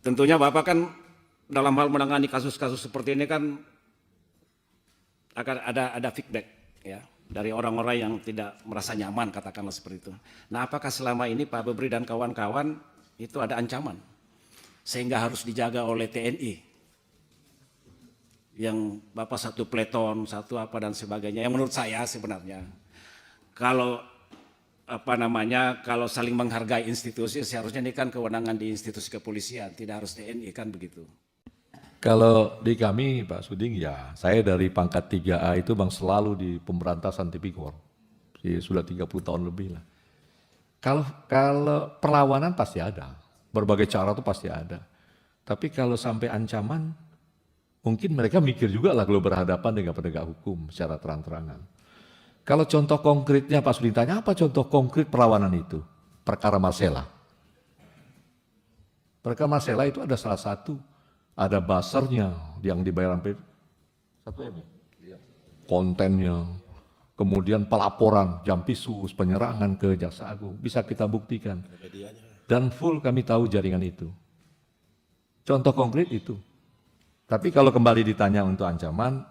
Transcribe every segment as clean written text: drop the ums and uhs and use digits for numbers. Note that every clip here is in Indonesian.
Tentunya Bapak kan dalam hal menangani kasus-kasus seperti ini kan akan ada feedback ya dari orang-orang yang tidak merasa nyaman, katakanlah seperti itu. Nah, apakah selama ini Pak Bebri dan kawan-kawan itu ada ancaman sehingga harus dijaga oleh TNI yang Bapak satu peleton, satu apa dan sebagainya, yang menurut saya sebenarnya kalau kalau saling menghargai institusi, seharusnya ini kan kewenangan di institusi kepolisian, tidak harus TNI, kan begitu. Kalau di kami Pak Suding ya, saya dari pangkat 3A itu bang selalu di pemberantasan tipikor. Sudah 30 tahun lebih lah. Kalau perlawanan pasti ada, berbagai cara itu pasti ada. Tapi kalau sampai ancaman, mungkin mereka mikir juga lah kalau berhadapan dengan penegak hukum secara terang-terangan. Kalau contoh konkretnya Pak Suding tanya, apa contoh konkret perlawanan itu? Perkara Marcella. Perkara Marcella itu ada salah satu, ada basernya yang dibayar hampir 1 M. Kontennya, kemudian pelaporan, jampisus, penyerangan ke Jaksa Agung, bisa kita buktikan. Dan full kami tahu jaringan itu. Contoh konkret itu. Tapi kalau kembali ditanya untuk ancaman,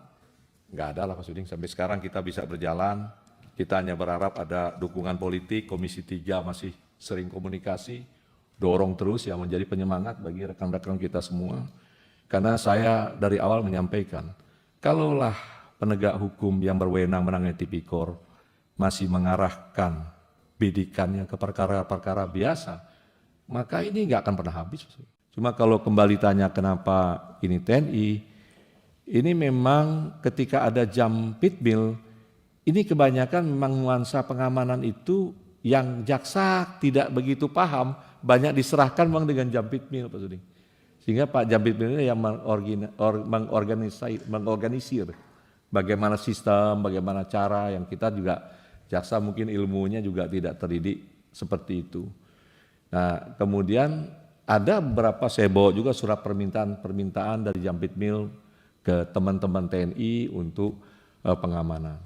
nggak ada lah Pak Suding. Sampai sekarang kita bisa berjalan, kita hanya berharap ada dukungan politik, Komisi 3 masih sering komunikasi, dorong terus ya menjadi penyemangat bagi rekan-rekan kita semua. Karena saya dari awal menyampaikan, kalaulah penegak hukum yang berwenang menangani tipikor masih mengarahkan bidikannya ke perkara-perkara biasa, maka ini nggak akan pernah habis. Cuma kalau kembali tanya kenapa ini TNI, ini memang ketika ada Jampitmil, ini kebanyakan memang nuansa pengamanan itu yang jaksa tidak begitu paham, banyak diserahkan memang dengan Jampitmil Pak Suding. Sehingga Pak Jampitmil ini yang mengorganisir bagaimana sistem, bagaimana cara yang kita juga, jaksa mungkin ilmunya juga tidak terdidik seperti itu. Nah kemudian ada beberapa, saya bawa juga surat permintaan dari Jampitmil ke teman-teman TNI untuk pengamanan.